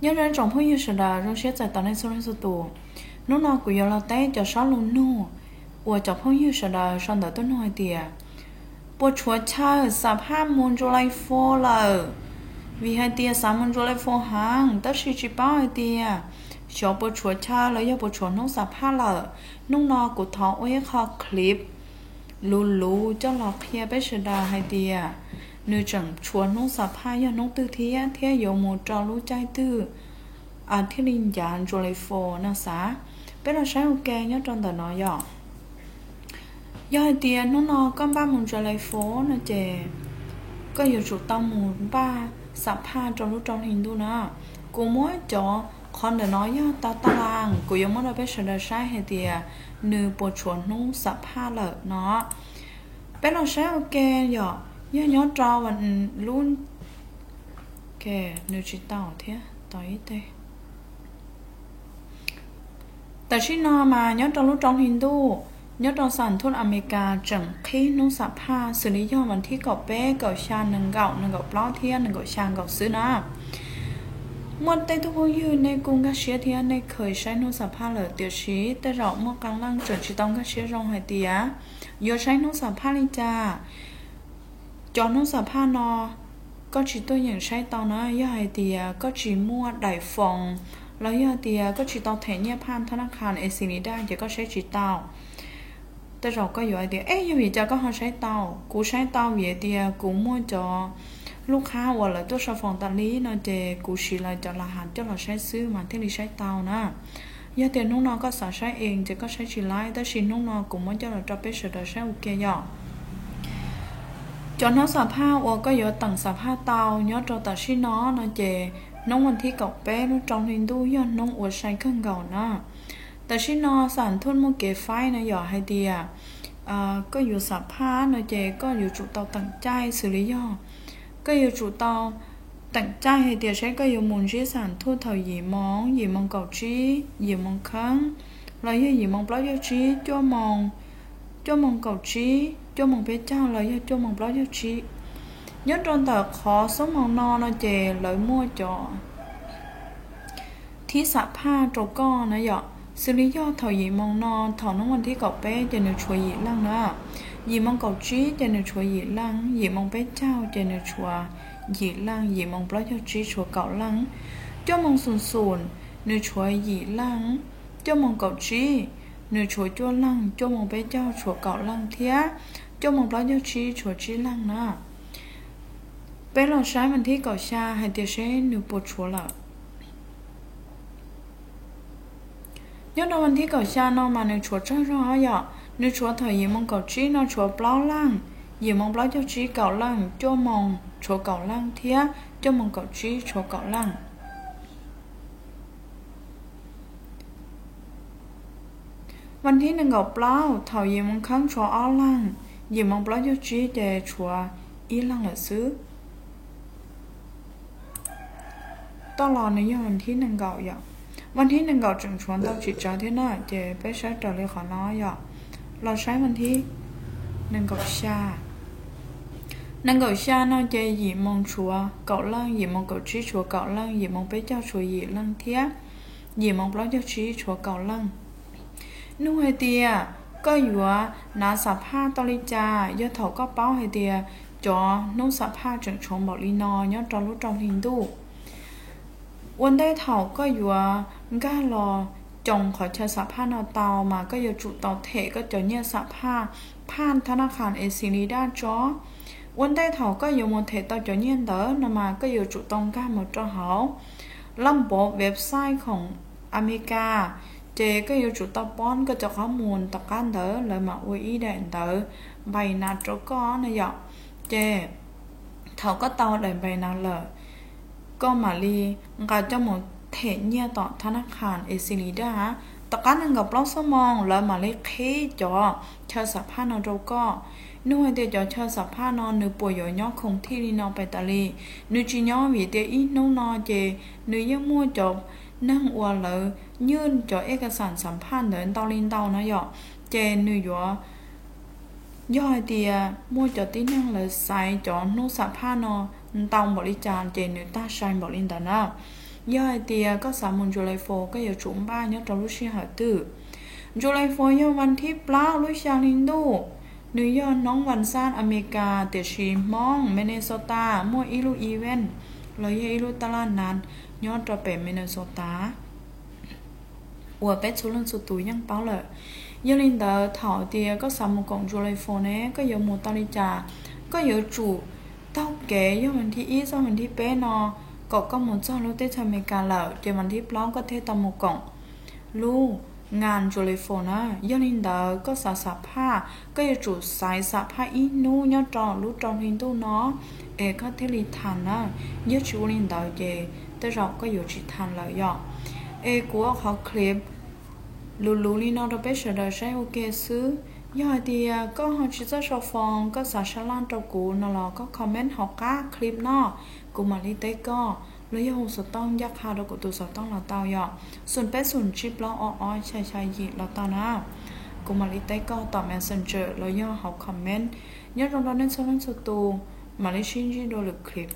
nhớ đến trong phong như sự đà trong xét tại tận này số tù nó nó của yo là té cho sáu luôn nô của trong phong như sự đà sang đợt tôi nói tiệt bộ chúa cha sắp hai môn cho lại phô là vì hai tiệt sáu môn cho lại phô hàng tất chỉ bao hai tiệt cho bộ chúa cha lấy cho bộ chúa nó sắp hai là nông nó của thọ ấy họ clip lú cho lọt kia bé sự đà hai tiệt nếu chẳng chúa nó sắp hai cho nó tư thế dầu một trò lú trai tư thiết linh giản cho lại phô nó xá bé là sáng ok nhớ trong tờ nói dọ do tiền nó có ba môn cho lại phố nó chè có nhiều chủ tông môn ba sạp ha trong lúc trong hình tu nữa cô mỗi chỗ con để nói do ta làng cô giống như là bé sẽ sai hay tiền nữ bộ chuẩn nó sạp ha lợ nó bé là sáng ok dọ nhớ cho mình luôn ok nữ chỉ tao thế tới đây tại khi nó mà nhớ trong lúc trong hình tu nhớ trong sản thôn America chẳng khi nông sạp ha xử lý do mình thi cọp bé cọp xa nâng gạo plo thiên nâng gạo sang gạo sứ nó một tay thu hút như này cùng các xe thiên này khởi sai nông sạp ha là tiêu chí tay rộng một càng lăng trở chỉ tông các xe rong hai tía giờ sai nông sạp ha lên cha cho nông sạp ha nó có chỉ tôi nhận sai tao nó giờ hai tía có chỉ mua đại phòngแล้วยาเตียก็chỉ tao thẻ nhẹ panธนาคารเอซินิด้าจะก็ใช้chỉ taoแต่เราก็อยู่ไอเดียยังมีจะก็เขาใช้เตากูใช้เตาเวียเดียกูมั่วจอลูกค้าว่าเลยตัวชาวฟองตาลีนะเจกูชีเลยจะละหันจะเราใช้ซื้อมาที่เราใช้เตานะยาเตียน้องๆก็สาใช้เองจะก็ใช้ชีไลแต่ชีน้องๆกูมั่วจะเราจะไปเสด็จใช้โอเคย่อจนน้องสาผ้าว่าก็อยู่ต่างสาผ้าเตาย้อนจอแต่ชีน้องนะเจน้องวันที่เก่าแป้น้องจองหินดูย้อนน้องอวดใช้เครื่องเก่านะแต่ชินอสารทุนโมเกไฟนะหยอให้เดียก็อยู่สับผ้านะเจก็อยู่จุดเตาตั้งใจxử lýย่อก็อยู่จุดเตาตั้งใจให้เดียใช้ก็อยู่มุนชี้สารทุนเถาหยีมองเก่าชี้หยีมองครั้งแล้วหยีมองปล้อยชี้จ้วมองเก่าชี้จ้วมองเพชรเจ้าแล้วจ้วมองปล้อยชี้nhớ trong tờ khó sống màu no nó chè lợi mua cho thí sạp ha trâu con nó dọ xử lý do thầu gì mong no thầu nó quan thí cậu bé cho nên chùa gì lăng nữa gì mong cậu trí cho nên chùa gì lăng gì mong bé trao cho nên chùa gì lăng gì mong bó cho trí chùa cậu lăng cho mong sùn nên chùa gì lăng cho mong cậu trí nên chùa chua lăng cho mong bé trao chùa cậu lăng thía cho mong bó cho trí chùa trí lăng nữa bé lo sai mình thi cậu xa hay tiêu sẽ nụ bột chúa lợ nhớ đâu mình thi cậu xa nó mà nụ chúa cho rõ dọ nụ chúa thời gì mong cậu trí nó chúa bao lăng gì mong bao cho trí cậu lăng cho mong chúa cậu lăng thía cho mong cậu trí chúa cậu lăngวันที่หนึ่งกับเปล่าเท่ายี่มงครั้งชัวอ้อลังยี่มงเปล่าจะชี้เจชัวอีลังเหลือซื้อตลอดในวันที่หนึ่งเก่าอย่างวันที่หนึ่งเก่าจึงชวนเราจิตใจที่น่าเจไปใช้ต่อเลยขอน้อยอย่างเราใช้วันที่หนึ่งเก่าชาหนึ่งเก่าชาน่าเจยี่มงชัวเก่าลังยี่มงเก่าชี้ชัวเก่าลังยี่มงไปเจ้าชัวยี่ลังเทียยี่มงเปล่าจะชี้ชัวเก่าลังนู่นเดียก็อยู่นาสับผ้าตอลิจายอดเถาก็เป้าให้เดียจอนุ่งสับผ้าจึงชงบอกลีนอยอดจอรู้จองหินดูวันได้เถาก็อยู่ก้ารอจงขอเชิญสับผ้านาเตามาก็อยู่จุดเตาเถก็จะเนี่ยสับผ้าผ่านธนาคารเอซินิด้าจอวันได้เถาก็อยู่มณฑลเตาจะเนี่ยเต๋อนมาก็อยู่จุดตรงก้าหมดจอเหาลำบากเว็บไซต์ของอเมริกาเจก็อยู่จุดตะป้อนก็จะข้อมูลตะการเต๋อเลยมาอวยอีแดนเต๋อใบนาโจก้อนนะหยอกเจเขาก็เตาเลยใบนาเลยก็มาลีงานจะหมดเทเนี่ยต่อธนาคารเอซิลิดาตะการนึงกับปล้องสมองเลยมาลีเคจอเชิญสับผ้านอนโจก็นู่นเดียจะเชิญสับผ้านอนนึกป่วยย่อยคงที่ลีนอนไปตะลีนึกจีน้อวีเดียอีน้องนอเจนึกยังมั่วจบนั่งอวเลยยื่นจอเอกสารสัมพันธ์เดินเตาลินเตานะหยอกเจนึกย่อยเดียมั่วจอที่นั่งเลยใส่จอนุ่งสับผ้านอเตาบริจาคเจนึกตาชายบรินตานะ ย่อยเตียก็สามมุนจุไลโฟก็อย่าจุ่มบ้านย่อตลุชิหาตื้อจุไลโฟย่อวันที่เปล่าลุชาลินดูหรือย่อน้องวันซานอเมริกาเตชีมองเมเนโซตามั่วอีลูอีเวนเลยอีลูตลาดนั้นย่อจะเป็นเมเนโซตา我被出论出都样包了，有领导头的个什么工作来说呢？个有冇道理咋？个有主到给有问题一，问题八呢？ก็冇จ้ารู้ได้ทำเมกาแล้วเดี๋ยววันที่พร้อมก็เทตามกงรู้งานจุลิโฟนะยอลินดาก็สาผ้าก็จะจุดสายสาผ้าอีนู้ยอดจอรู้จอลินตู้เนาะก็เทลิทันนะยอดจุลินดาเย่แต่เราก็อยู่จิตทันแล้วย่อกูว่าเขาคลิปรู้ลีนอเราไปเฉยๆใช้โอเคซื้อยอดเดียก็เขาชิจะชอบฟังก็สาชลานตัวกูนั่นแหละก็คอมเมนต์หอกก้าคลิปเนาะกูมาลิเต้ก็เลยยังสต้องยักษ์หาดกูตัวสต้องเราเตาย่อส่วนไปส่วนชิปเราอ้อยชายยีเราเตานะกูมาลิเต้ก็ตอบ Messenger แล้วย่อเขาคอมเมนต์ยอดเราเน้นสลันสตูมาลิชินจีโดหรือคลิป